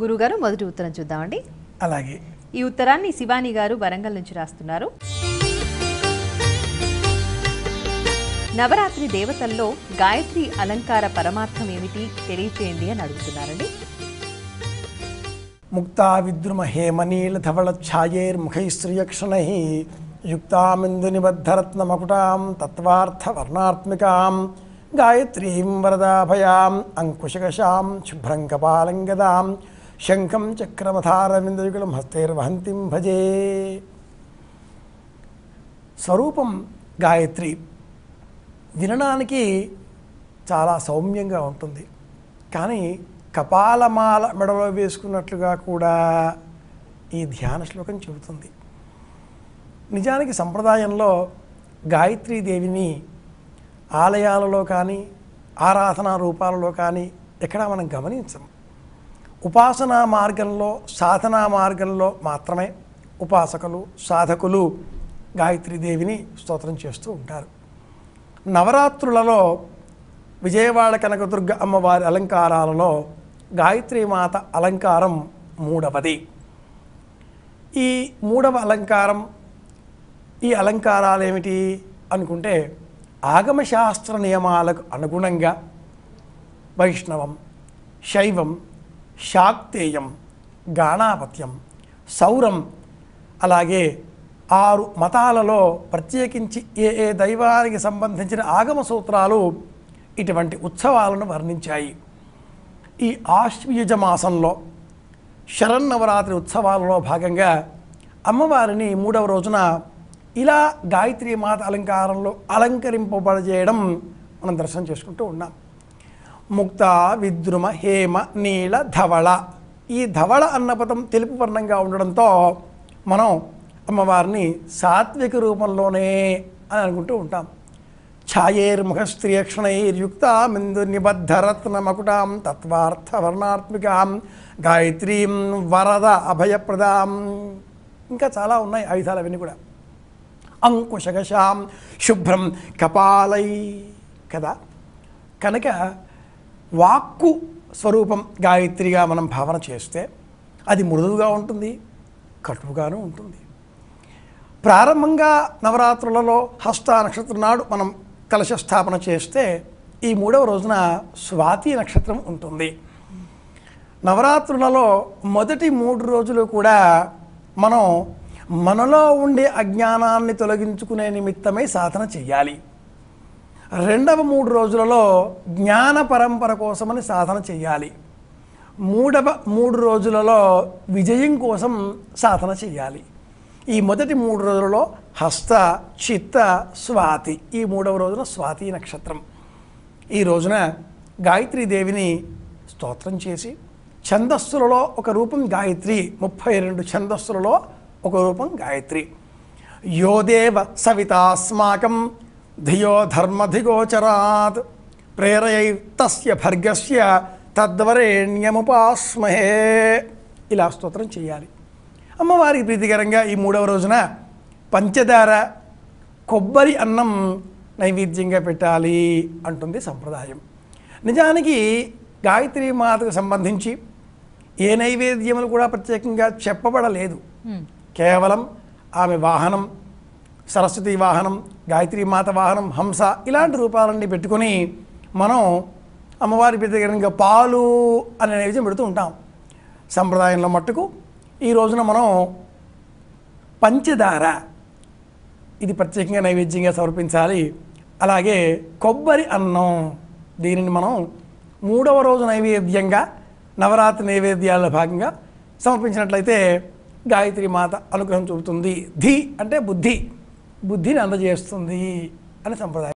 గురుగారు మొదటి ఉత్తరం చూద్దామండి. అలాగే ఈ ఉత్తరాన్ని శివాని గారు వరంగల్ నుంచి రాస్తున్నారు. నవరాత్రి దేవతల్లో గాయత్రి అలంకార పరమార్థం ఏమిటి తెలియచేయండి అని అడుగుతున్నారండి. ముక్తా విద్రుమ హేమనీల ధవళ ఛాయేర్ముఖైశ్రియక్షణై యుక్తామిందు నిబద్ధరత్న మకుటాం తత్వార్థ వర్ణాత్మికాం గాయత్రీం వరదాభయాం అంకుశకశాం శుభ్రం కపాలం గదాం శంఖం చక్రమధారవిందయుగళం హస్తైర్వహంతిం భజే. స్వరూపం గాయత్రి వినడానికి చాలా సౌమ్యంగా ఉంటుంది, కానీ కపాలమాల మెడలో వేసుకున్నట్లుగా కూడా ఈ ధ్యాన శ్లోకం చెబుతుంది. నిజానికి సంప్రదాయంలో గాయత్రీదేవిని ఆలయాలలో కానీ ఆరాధనా రూపాలలో కానీ ఎక్కడా మనం గమనించం. ఉపాసనా మార్గంలో సాధనా మార్గంలో మాత్రమే ఉపాసకులు సాధకులు గాయత్రీదేవిని స్తోత్రం చేస్తూ ఉంటారు. నవరాత్రులలో విజయవాడ కనకదుర్గ అమ్మవారి అలంకారాలలో గాయత్రీమాత అలంకారం మూడవది. ఈ మూడవ అలంకారం, ఈ అలంకారాలు ఏమిటి అనుకుంటే ఆగమశాస్త్ర నియమాలకు అనుగుణంగా వైష్ణవం, శైవం, శాక్తేయం, గాణాపత్యం, సౌరం, అలాగే 6 మతాలలో ప్రత్యేకించి ఏ దైవానికి సంబంధించిన ఆగమ సూత్రాలు ఇటువంటి ఉత్సవాలను వర్ణించాయి. ఈ ఆశ్వయుజ మాసంలో శరన్నవరాత్రి ఉత్సవాలలో భాగంగా అమ్మవారిని 3వ రోజున ఇలా గాయత్రీమాత అలంకారంలో అలంకరింపబడజేయడం మనం దర్శనం చేసుకుంటూ ఉన్నాం. ముక్త విద్రుమ హేమ నీల ధవళ, ఈ ధవళ అన్న పదం తెలుపు వర్ణంగా ఉండడంతో మనం అమ్మవారిని సాత్విక రూపంలోనే అని అనుకుంటూ ఉంటాం. ఛాయేర్ముఖస్త్రియక్షణైర్యుక్తామిందు నిబద్ధరత్న మకుటాం తత్వార్థ వర్ణాత్మికాం గాయత్రీం వరద అభయప్రదాం. ఇంకా చాలా ఉన్నాయి ఆయుధాలు, అవన్నీ కూడా. అంకుశకశాం శుభ్రం కపాలై కదా. కనుక వాక్కు స్వరూపం గాయత్రిగా మనం భావన చేస్తే అది మృదువుగా ఉంటుంది, కటువుగాను ఉంటుంది. ప్రారంభంగా నవరాత్రులలో హస్త నక్షత్రం నాడు మనం కలశ స్థాపన చేస్తే ఈ 3వ రోజున స్వాతి నక్షత్రం ఉంటుంది. నవరాత్రులలో మొదటి 3 రోజులు కూడా మనం మనలో ఉండే అజ్ఞానాన్ని తొలగించుకునే నిమిత్తమై సాధన చెయ్యాలి. రెండవ 3 రోజులలో జ్ఞాన పరంపర కోసమని సాధన చెయ్యాలి. మూడవ 3 రోజులలో విజయం కోసం సాధన చెయ్యాలి. ఈ మొదటి 3 రోజులలో హస్త, చిత్త, స్వాతి, ఈ 3వ రోజున స్వాతి నక్షత్రం. ఈ రోజున గాయత్రీదేవిని స్తోత్రం చేసి ఛందస్సులలో ఒక రూపం గాయత్రి, 32 ఛందస్సులలో ఒక రూపం గాయత్రి. యోదేవ సవితాస్మాకం ధియో ధర్మధిగోచరాత్ ప్రేరయై తస్య భర్గస్య తద్వరేణ్యముపాస్మహే, ఇలా స్తోత్రం చేయాలి. అమ్మవారికి ప్రీతికరంగా ఈ 3వ రోజున పంచదార కొబ్బరి అన్నం నైవేద్యంగా పెట్టాలి అంటుంది సంప్రదాయం. నిజానికి గాయత్రీ మాతకు సంబంధించి ఏ నైవేద్యములు కూడా ప్రత్యేకంగా చెప్పబడలేదు. కేవలం ఆమె వాహనం సరస్వతి వాహనం, గాయత్రీ మాత వాహనం హంస, ఇలాంటి రూపాలన్నీ పెట్టుకొని మనం అమ్మవారి ప్రీతికరంగా పాలు అనే నైవేద్యం పెడుతూ ఉంటాం. సంప్రదాయంలో మట్టుకు ఈ రోజున మనం పంచదార ఇది ప్రత్యేకంగా నైవేద్యంగా సమర్పించాలి. అలాగే కొబ్బరి అన్నం, దీనిని మనం 3వ రోజు నైవేద్యంగా నవరాత్రి నైవేద్యాల్లో భాగంగా సమర్పించినట్లయితే గాయత్రీ మాత అనుగ్రహం చూపుతుంది. ధి అంటే బుద్ధిని అందజేస్తుంది అని సంప్రదాయం.